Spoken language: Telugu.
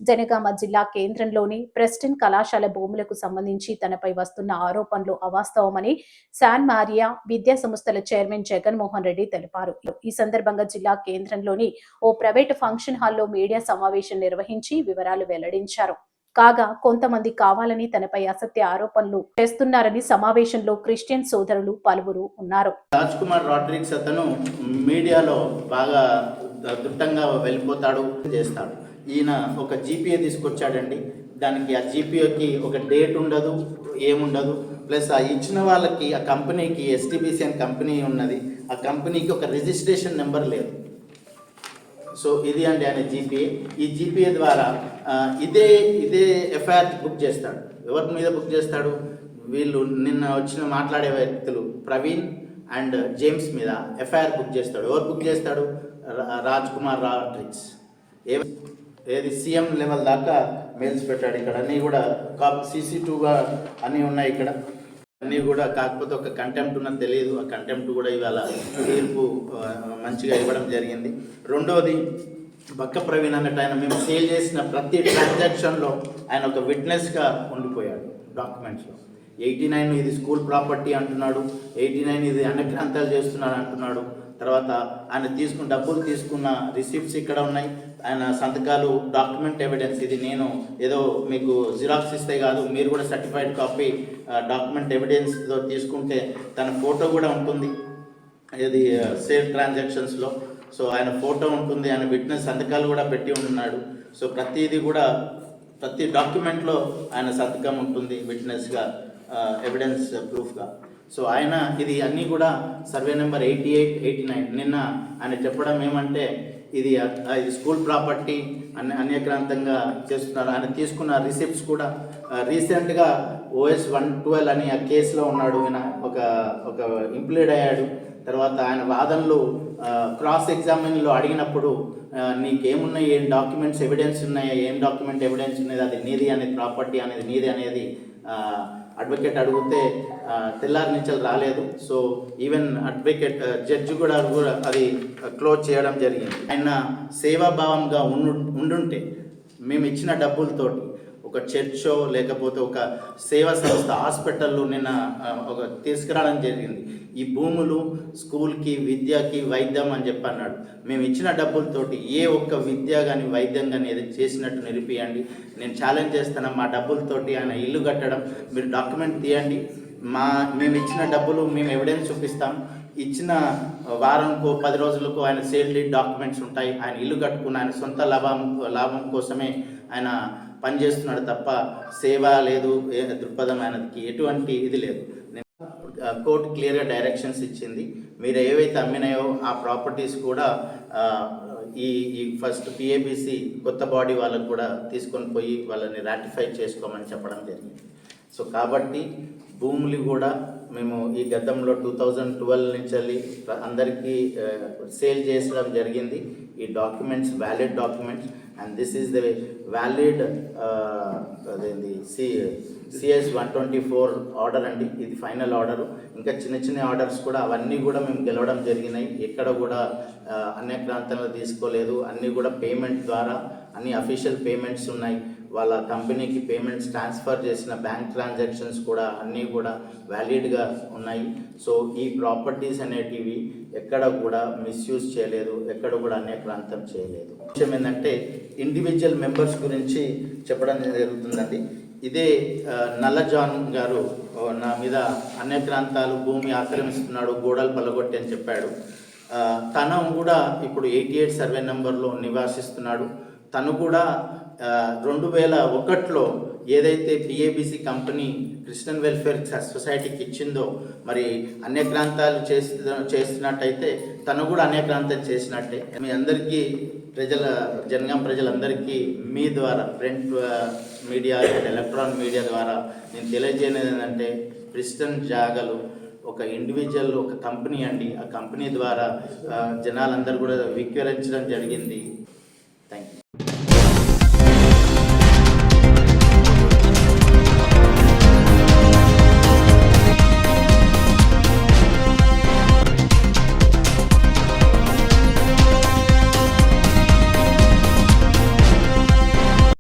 జనగామ జిల్లా కేంద్రంలోని ప్రెస్టన్ కళాశాల భూములకు సంబంధించి తనపై వస్తున్న ఆరోపణలు అవాస్తవమని శాన్ మారియా విద్యా సంస్థల చైర్మన్ జగన్మోహన్ రెడ్డి తెలిపారు. ఈ సందర్భంగా జిల్లా కేంద్రంలోని ఓ ప్రైవేటు ఫంక్షన్ హాల్లో మీడియా సమావేశం నిర్వహించి వివరాలు వెల్లడించారు. కాగా కొంతమంది కావాలని తనపై అసత్య ఆరోపణలు చేస్తున్నారని సమావేశంలో క్రిస్టియన్ సోదరులు పలువురు ఉన్నారు. రాజ్ కుమార్ రాడ్రిక్స్ అతను మీడియాలో బాగా దుట్టంగా వెళ్ళిపోతాడు, చేస్తాడు. ఈయన ఒక జీపీఏ తీసుకొచ్చాడండి. దానికి ఆ జీపీఏకి ఒక డేట్ ఉండదు, ఏముండదు. ప్లస్ ఆ ఇచ్చిన వాళ్ళకి ఆ కంపెనీకి ఎస్టీబీసీ అని కంపెనీ ఉన్నది, ఆ కంపెనీకి ఒక రిజిస్ట్రేషన్ నెంబర్ లేదు. సో ఇది అండి ఆయన జీపీఏ. ఈ జీపీఏ ద్వారా ఇదే ఎఫ్ఐఆర్ బుక్ చేస్తాడు. ఎవరి మీద బుక్ చేస్తాడు? వీళ్ళు నిన్న వచ్చిన మాట్లాడే వ్యక్తులు ప్రవీణ్ అండ్ జేమ్స్ మీద ఎఫ్ఐఆర్ బుక్ చేస్తాడు. ఎవరు బుక్ చేస్తాడు? రాజ్ కుమార్ రాడ్రిక్స్. ఏది సీఎం లెవెల్ దాకా మెయిల్స్ పెట్టాడు. ఇక్కడ అన్నీ కూడా CC2గా అన్నీ ఉన్నాయి. ఇక్కడ అన్నీ కూడా, కాకపోతే ఒక కంటెంప్ట్ ఉన్నది తెలియదు. ఆ కంటెంప్ట్ కూడా ఇవాళ తీర్పు మంచిగా ఇవ్వడం జరిగింది. రెండోది, బక్క ప్రవీణ్ అన్నట్టు ఆయన మేము సేల్ చేసిన ప్రతి ట్రాన్సాక్షన్లో ఆయన ఒక విట్నెస్గా ఉండిపోయాడు. డాక్యుమెంట్స్లో 89 ఇది స్కూల్ ప్రాపర్టీ అంటున్నాడు, 89 ఇది అన్నగ్రంథాలు చేస్తున్నాడు అంటున్నాడు. తర్వాత ఆయన డబ్బులు తీసుకున్న రిసిప్ట్స్ ఇక్కడ ఉన్నాయి, ఆయన సంతకాలు, డాక్యుమెంట్ ఎవిడెన్స్. ఇది నేను ఏదో మీకు జిరాక్స్ ఇస్తే కాదు, మీరు కూడా సర్టిఫైడ్ కాపీ డాక్యుమెంట్ ఎవిడెన్స్తో తీసుకుంటే తన ఫోటో కూడా ఉంటుంది. ఇది సేల్ ట్రాన్సాక్షన్స్లో. సో ఆయన ఫోటో ఉంటుంది, ఆయన విట్నెస్ సంతకాలు కూడా పెట్టి ఉంటున్నాడు. సో ప్రతిదీ కూడా ప్రతి డాక్యుమెంట్లో ఆయన సంతకం ఉంటుంది విట్నెస్గా, ఎవిడెన్స్ ప్రూఫ్గా. సో ఆయన ఇది అన్నీ కూడా సర్వే నెంబర్ 88, 89 నిన్న ఆయన చెప్పడం ఏమంటే ఇది స్కూల్ ప్రాపర్టీ అన్యక్రాంతంగా చేస్తున్నారు. ఆయన తీసుకున్న రిసిప్ట్స్ కూడా రీసెంట్గా OS 112 అని ఆ కేసులో ఉన్నాడు. ఆయన ఒక ఇంప్లీడ్ అయ్యాడు. తర్వాత ఆయన వాదనలు క్రాస్ ఎగ్జామిన్లో అడిగినప్పుడు నీకేమున్నాయి, ఏం డాక్యుమెంట్స్ ఎవిడెన్స్ ఉన్నాయా, ఏం డాక్యుమెంట్ ఎవిడెన్స్ ఉన్నది, అది నీది అనేది, ప్రాపర్టీ అనేది నీది అనేది అడ్వకేట్ అడిగితే తెల్లారి నుంచి రాలేదు. సో ఈవెన్ అడ్వకేట్ జడ్జి కూడా అది క్లోజ్ చేయడం జరిగింది. ఆయన సేవాభావంగా ఉండుంటే మేము ఇచ్చిన డబ్బులతోటి ఒక చర్చో లేకపోతే ఒక సేవా సంస్థ హాస్పిటల్లో నిన్న తీసుకురావడం జరిగింది. ఈ భూములు స్కూల్కి, విద్యకి, వైద్యం అని చెప్పి అన్నాడు. మేము ఇచ్చిన డబ్బులతోటి ఏ ఒక్క విద్య కానీ వైద్యం కానీ ఏది చేసినట్టు నిరూపియండి. నేను ఛాలెంజ్ చేస్తాను, మా డబ్బులతోటి ఆయన ఇల్లు కట్టడం, మీరు డాక్యుమెంట్ తీయండి. మేము ఇచ్చిన డబ్బులు మేము ఎవిడెన్స్ చూపిస్తాం. ఇచ్చిన వారంకో 10 రోజులకు ఆయన సేల్ డీడ్ డాక్యుమెంట్స్ ఉంటాయి. ఆయన ఇల్లు కట్టుకున్న ఆయన సొంత లాభం కోసమే ఆయన పనిచేస్తున్నాడు తప్ప సేవ లేదు, దృక్పథం ఆయనకి ఎటువంటి ఇది లేదు. కోర్టు క్లియర్గా డైరెక్షన్స్ ఇచ్చింది. మీరు ఏవైతే అమ్మినాయో ఆ ప్రాపర్టీస్ కూడా ఈ ఫస్ట్ PABC కొత్త బాడీ వాళ్ళకు కూడా తీసుకొని పోయి వాళ్ళని రాటిఫై చేసుకోమని చెప్పడం జరిగింది. సో కాబట్టి భూములు కూడా మేము ఈ గతంలో 2012 నుంచి వెళ్ళి అందరికీ సేల్ చేసడం జరిగింది. ఈ documents valid documents and this is the valid అదేంటి CS 124 ఆర్డర్ అండి. ఇది ఫైనల్ ఆర్డరు. ఇంకా చిన్న ఆర్డర్స్ కూడా అవన్నీ కూడా మేము గెలవడం జరిగినాయి. ఎక్కడ కూడా అన్యక్రాంతంగా తీసుకోలేదు. అన్నీ కూడా పేమెంట్ ద్వారా అన్ని అఫీషియల్ పేమెంట్స్ ఉన్నాయి. వాళ్ళ కంపెనీకి పేమెంట్స్ ట్రాన్స్ఫర్ చేసిన బ్యాంక్ ట్రాన్సాక్షన్స్ కూడా అన్నీ కూడా వ్యాలిడ్గా ఉన్నాయి. సో ఈ ప్రాపర్టీస్ అనేటివి ఎక్కడ కూడా మిస్యూజ్ చేయలేదు, ఎక్కడ కూడా అన్యక్రాంతం చేయలేదు. విషయం ఏంటంటే ఇండివిజువల్ మెంబర్స్ గురించి చెప్పడం జరుగుతుందండి. ఇదే నల్ల జాన్ గారు నా మీద అన్యక్రాంతాలు, భూమి ఆక్రమిస్తున్నాడు, గోడలు పలగొట్టి అని చెప్పాడు. తను కూడా ఇప్పుడు 88 సర్వే నెంబర్లో నివాసిస్తున్నాడు. తను కూడా 2001లో ఏదైతే PABC కంపెనీ క్రిస్టియన్ వెల్ఫేర్ సొసైటీకి ఇచ్చిందో మరి అన్యక్రాంతాలు చేస్తున్నట్టయితే తను కూడా అన్యక్రాంతం చేసినట్టే. మీ అందరికీ జనగాం ప్రజలందరికీ మీ ద్వారా ప్రింట్ మీడియా, ఎలక్ట్రానిక్ మీడియా ద్వారా నేను తెలియజేయలేదు ఏంటంటే క్రిస్టియన్ జాగలు ఒక ఇండివిజువల్, ఒక కంపెనీ అండి. ఆ కంపెనీ ద్వారా జనాలందరూ కూడా విక్రయించడం జరిగింది. Thank you.